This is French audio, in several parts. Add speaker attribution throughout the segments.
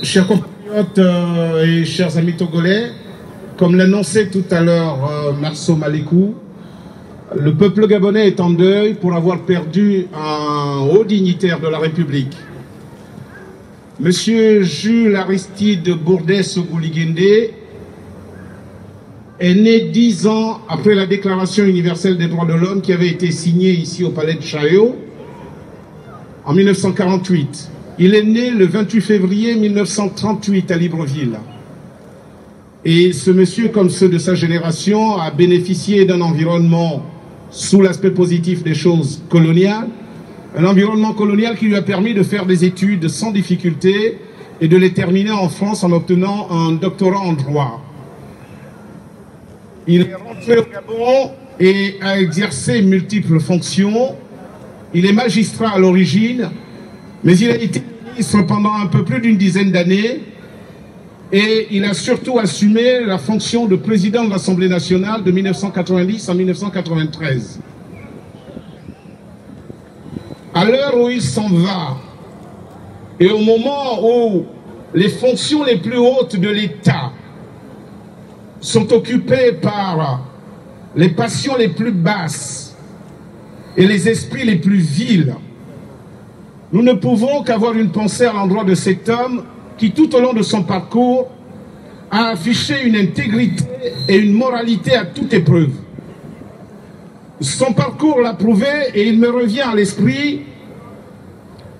Speaker 1: Chers compatriotes et chers amis togolais, comme l'annonçait tout à l'heure Marceau Malekou, le peuple gabonais est en deuil pour avoir perdu un haut dignitaire de la République. Monsieur Jules Aristide Bourdais-Sogouli-Nguindé est né 10 ans après la Déclaration universelle des droits de l'homme qui avait été signée ici au palais de Chaillot en 1948. Il est né le 28 février 1938 à Libreville. Et ce monsieur, comme ceux de sa génération, a bénéficié d'un environnement, sous l'aspect positif des choses, colonial, un environnement colonial qui lui a permis de faire des études sans difficulté et de les terminer en France en obtenant un doctorat en droit. Il est rentré au Gabon et a exercé multiples fonctions. Il est magistrat à l'origine, mais il a été ministre pendant un peu plus d'une dizaine d'années et il a surtout assumé la fonction de président de l'Assemblée nationale de 1990 à 1993. À l'heure où il s'en va et au moment où les fonctions les plus hautes de l'État sont occupées par les passions les plus basses et les esprits les plus vils, nous ne pouvons qu'avoir une pensée à l'endroit de cet homme qui, tout au long de son parcours, a affiché une intégrité et une moralité à toute épreuve. Son parcours l'a prouvé et il me revient à l'esprit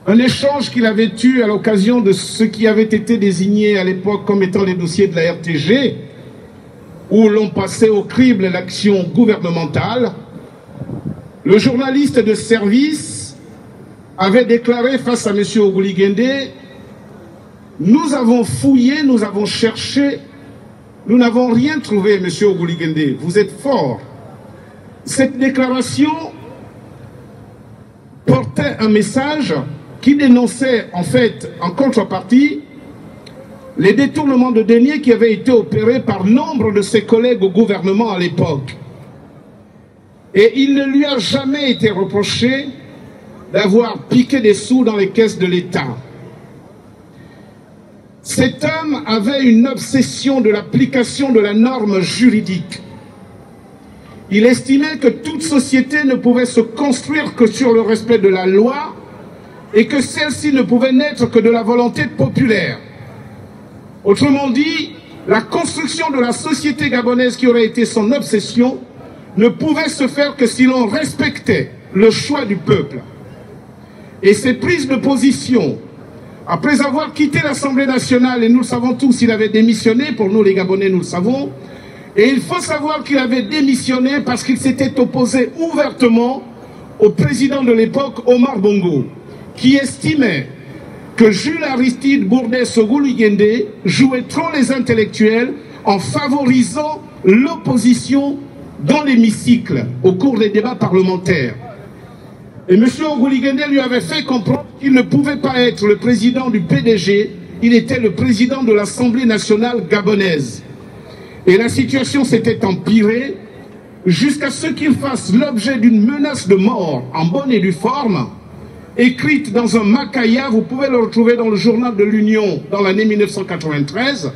Speaker 1: un échange qu'il avait eu à l'occasion de ce qui avait été désigné à l'époque comme étant les dossiers de la RTG, où l'on passait au crible l'action gouvernementale. Le journaliste de service avait déclaré face à M. Sogouli-Nguindé: nous avons fouillé, nous avons cherché, nous n'avons rien trouvé, M. Sogouli-Nguindé, vous êtes fort. Cette déclaration portait un message qui dénonçait en fait, en contrepartie, les détournements de deniers qui avaient été opérés par nombre de ses collègues au gouvernement à l'époque. Et il ne lui a jamais été reproché d'avoir piqué des sous dans les caisses de l'État. Cet homme avait une obsession de l'application de la norme juridique. Il estimait que toute société ne pouvait se construire que sur le respect de la loi et que celle-ci ne pouvait naître que de la volonté populaire. Autrement dit, la construction de la société gabonaise qui aurait été son obsession ne pouvait se faire que si l'on respectait le choix du peuple. Et ces prises de position, après avoir quitté l'Assemblée nationale, et nous le savons tous, il avait démissionné, pour nous les Gabonais nous le savons, et il faut savoir qu'il avait démissionné parce qu'il s'était opposé ouvertement au président de l'époque, Omar Bongo, qui estimait que Jules Aristide Bourdais-Sogouli-Nguindé jouait trop les intellectuels en favorisant l'opposition dans l'hémicycle au cours des débats parlementaires. Et M. Sogouli-Nguindé lui avait fait comprendre qu'il ne pouvait pas être le président du PDG, il était le président de l'Assemblée nationale gabonaise. Et la situation s'était empirée jusqu'à ce qu'il fasse l'objet d'une menace de mort en bonne et due forme, écrite dans un macaya, vous pouvez le retrouver dans le journal de l'Union dans l'année 1993,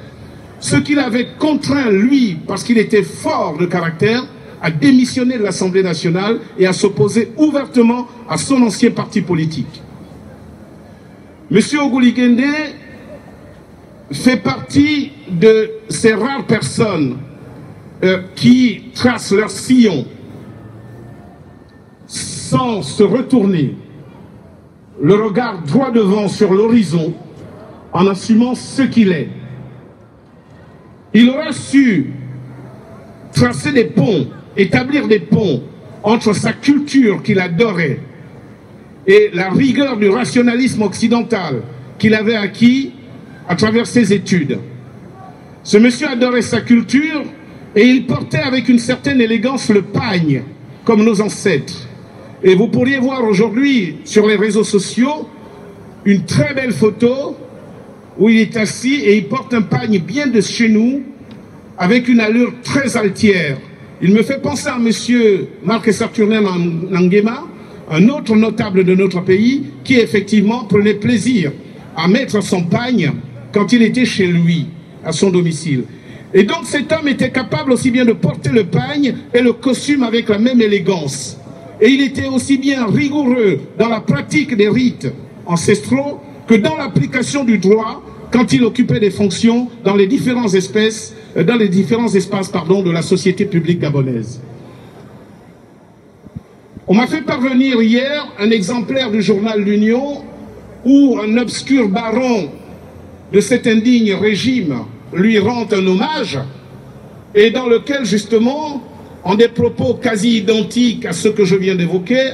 Speaker 1: ce qu'il avait contraint, lui, parce qu'il était fort de caractère, à démissionner de l'Assemblée nationale et à s'opposer ouvertement à son ancien parti politique. M. Sogouli-Nguindé fait partie de ces rares personnes qui tracent leur sillon sans se retourner, le regard droit devant sur l'horizon, en assumant ce qu'il est. Il aura su tracer des ponts, établir des ponts entre sa culture qu'il adorait et la rigueur du rationalisme occidental qu'il avait acquis à travers ses études. Ce monsieur adorait sa culture et il portait avec une certaine élégance le pagne, comme nos ancêtres. Et vous pourriez voir aujourd'hui sur les réseaux sociaux une très belle photo où il est assis et il porte un pagne bien de chez nous avec une allure très altière. Il me fait penser à M. Marc Saturnin Nguema, un autre notable de notre pays, qui effectivement prenait plaisir à mettre son pagne quand il était chez lui, à son domicile. Et donc cet homme était capable aussi bien de porter le pagne et le costume avec la même élégance. Et il était aussi bien rigoureux dans la pratique des rites ancestraux que dans l'application du droit quand il occupait des fonctions dans les différents espaces de la société publique gabonaise. On m'a fait parvenir hier un exemplaire du journal L'Union où un obscur baron de cet indigne régime lui rend un hommage et dans lequel justement, en des propos quasi identiques à ceux que je viens d'évoquer,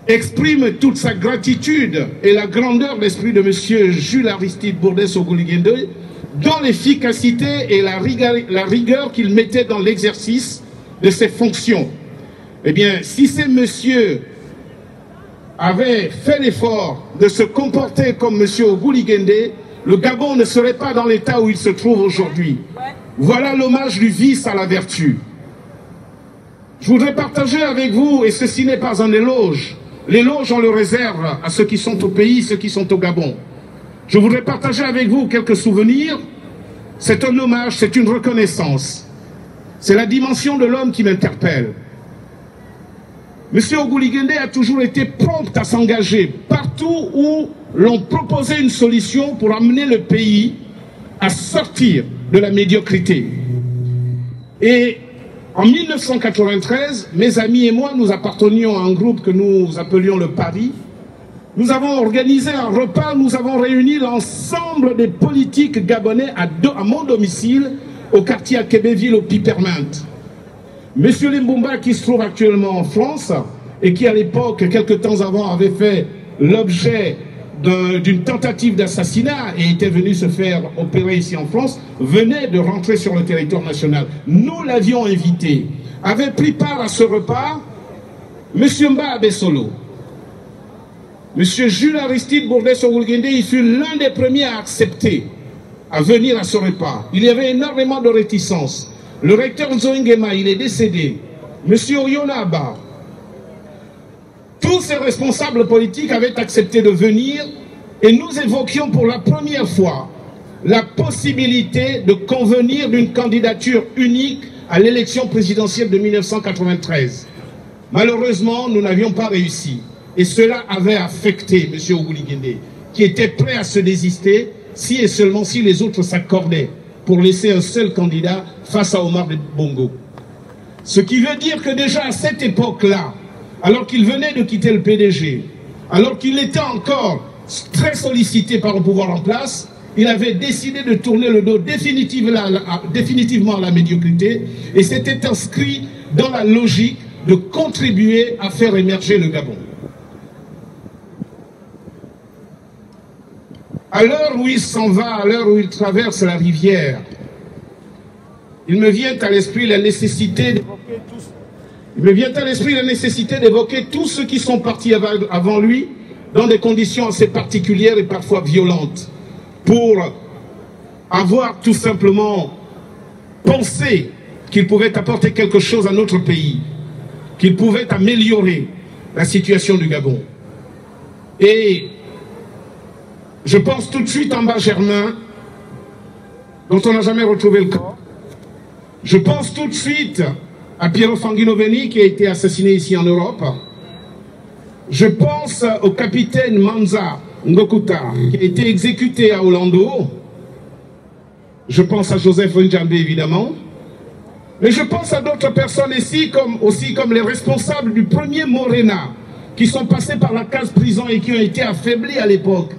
Speaker 1: exprime toute sa gratitude et la grandeur d'esprit de M. Jules Aristide Bourdès Oguligende dans l'efficacité et la rigueur qu'il mettait dans l'exercice de ses fonctions. Eh bien, si ces messieurs avaient fait l'effort de se comporter comme M. Oguligende, le Gabon ne serait pas dans l'état où il se trouve aujourd'hui. Voilà l'hommage du vice à la vertu. Je voudrais partager avec vous, et ceci n'est pas un éloge, l'éloge on le réserve à ceux qui sont au pays, ceux qui sont au Gabon. Je voudrais partager avec vous quelques souvenirs. C'est un hommage, c'est une reconnaissance. C'est la dimension de l'homme qui m'interpelle. M. Oguligende a toujours été prompt à s'engager partout où l'on proposait une solution pour amener le pays à sortir de la médiocrité. Et en 1993, mes amis et moi, nous appartenions à un groupe que nous appelions le Paris. Nous avons organisé un repas, nous avons réuni l'ensemble des politiques gabonais à mon domicile, au quartier à Québéville, au Pipermint. Monsieur Limbumba, qui se trouve actuellement en France, et qui à l'époque, quelques temps avant, avait fait l'objet d'une tentative d'assassinat et était venu se faire opérer ici en France, venait de rentrer sur le territoire national. Nous l'avions invité. Avait pris part à ce repas Monsieur Mba Abessolo. Monsieur Jules Aristide Bourdès Oguligende, il fut l'un des premiers à accepter, à venir à ce repas. Il y avait énormément de réticences. Le recteur Nzoingema, il est décédé. Monsieur Oyonaba, tous ces responsables politiques avaient accepté de venir et nous évoquions pour la première fois la possibilité de convenir d'une candidature unique à l'élection présidentielle de 1993. Malheureusement, nous n'avions pas réussi. Et cela avait affecté M. Oguligende, qui était prêt à se désister si et seulement si les autres s'accordaient pour laisser un seul candidat face à Omar Bongo. Ce qui veut dire que déjà à cette époque-là, alors qu'il venait de quitter le PDG, alors qu'il était encore très sollicité par le pouvoir en place, il avait décidé de tourner le dos définitivement à la médiocrité et s'était inscrit dans la logique de contribuer à faire émerger le Gabon. À l'heure où il s'en va, à l'heure où il traverse la rivière, il me vient à l'esprit la nécessité d'évoquer tous ceux qui sont partis avant lui dans des conditions assez particulières et parfois violentes pour avoir tout simplement pensé qu'il pouvait apporter quelque chose à notre pays, qu'il pouvait améliorer la situation du Gabon. Et je pense tout de suite en bas Germain, dont on n'a jamais retrouvé le corps. Je pense tout de suite à Piero Fanginoveni qui a été assassiné ici en Europe. Je pense au capitaine Manza Ngokuta qui a été exécuté à Orlando. Je pense à Joseph Njambe évidemment. Mais je pense à d'autres personnes ici comme les responsables du premier Morena qui sont passés par la case prison et qui ont été affaiblis à l'époque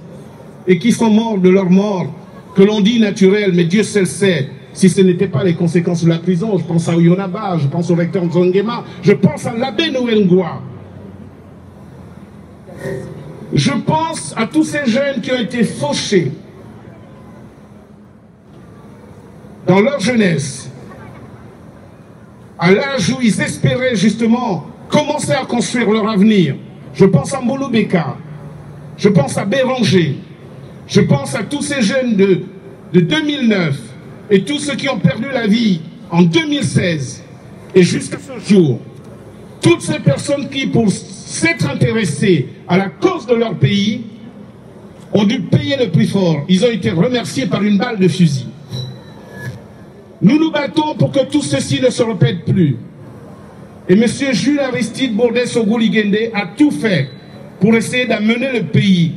Speaker 1: et qui sont morts de leur mort, que l'on dit naturelle, mais Dieu seul sait si ce n'était pas les conséquences de la prison. Je pense à Oyonaba, je pense au recteur Nzongema, je pense à l'abbé Noël Ngoua. Je pense à tous ces jeunes qui ont été fauchés dans leur jeunesse, à l'âge où ils espéraient justement commencer à construire leur avenir. Je pense à Mbolo Beka, je pense à Béranger, je pense à tous ces jeunes de 2009 et tous ceux qui ont perdu la vie en 2016 et jusqu'à ce jour. Toutes ces personnes qui, pour s'être intéressées à la cause de leur pays, ont dû payer le prix fort. Ils ont été remerciés par une balle de fusil. Nous nous battons pour que tout ceci ne se répète plus. Et M. Jules Aristide Bourdais-Sogouli-Nguindé a tout fait pour essayer d'amener le pays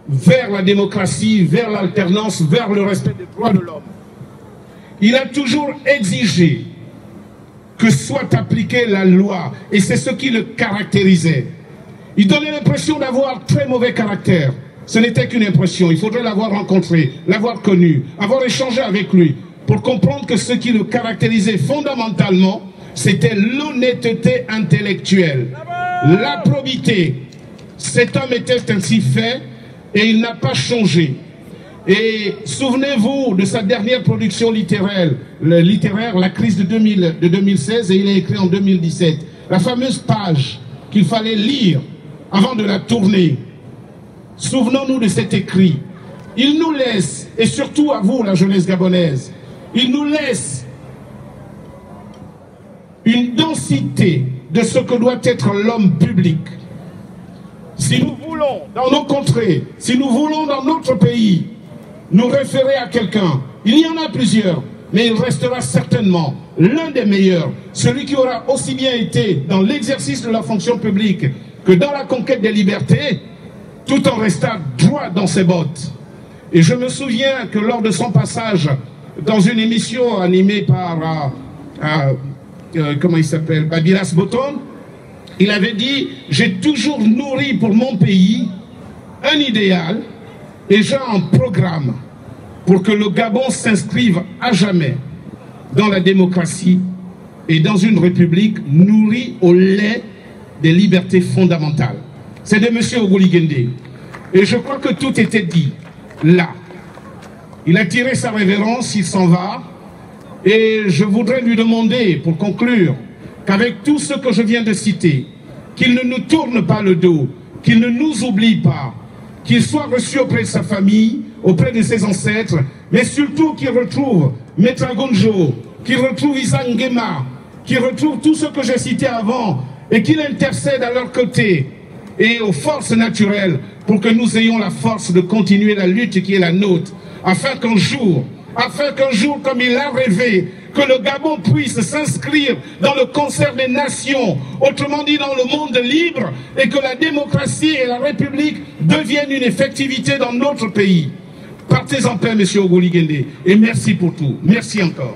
Speaker 1: vers la démocratie, vers l'alternance, vers le respect des droits de l'homme. Il a toujours exigé que soit appliquée la loi, et c'est ce qui le caractérisait. Il donnait l'impression d'avoir très mauvais caractère. Ce n'était qu'une impression, il faudrait l'avoir rencontré, l'avoir connu, avoir échangé avec lui, pour comprendre que ce qui le caractérisait fondamentalement, c'était l'honnêteté intellectuelle, la probité. Cet homme était ainsi fait et il n'a pas changé. Et souvenez-vous de sa dernière production littéraire, La crise de 2016, et il a écrit en 2017, la fameuse page qu'il fallait lire avant de la tourner. Souvenons-nous de cet écrit. Il nous laisse, et surtout à vous, la jeunesse gabonaise, il nous laisse une densité de ce que doit être l'homme public. Si nous voulons, dans nos contrées, si nous voulons dans notre pays, nous référer à quelqu'un, il y en a plusieurs, mais il restera certainement l'un des meilleurs, celui qui aura aussi bien été dans l'exercice de la fonction publique que dans la conquête des libertés, tout en restant droit dans ses bottes. Et je me souviens que lors de son passage dans une émission animée par comment il s'appelle, Babilas Botton, il avait dit « J'ai toujours nourri pour mon pays un idéal et j'ai un programme pour que le Gabon s'inscrive à jamais dans la démocratie et dans une république nourrie au lait des libertés fondamentales. » C'est de M. Sogouli-Nguindé. Et je crois que tout était dit là. Il a tiré sa révérence, il s'en va. Et je voudrais lui demander, pour conclure, qu'avec tout ce que je viens de citer, qu'il ne nous tourne pas le dos, qu'il ne nous oublie pas, qu'il soit reçu auprès de sa famille, auprès de ses ancêtres, mais surtout qu'il retrouve Maître Gonjo, qu'il retrouve Issa Nguema, qu'il retrouve tout ce que j'ai cité avant, et qu'il intercède à leur côté et aux forces naturelles pour que nous ayons la force de continuer la lutte qui est la nôtre, afin qu'un jour, comme il a rêvé, que le Gabon puisse s'inscrire dans le concert des nations, autrement dit dans le monde libre, et que la démocratie et la République deviennent une effectivité dans notre pays. Partez en paix, M. Sogouli-Nguindé, et merci pour tout. Merci encore.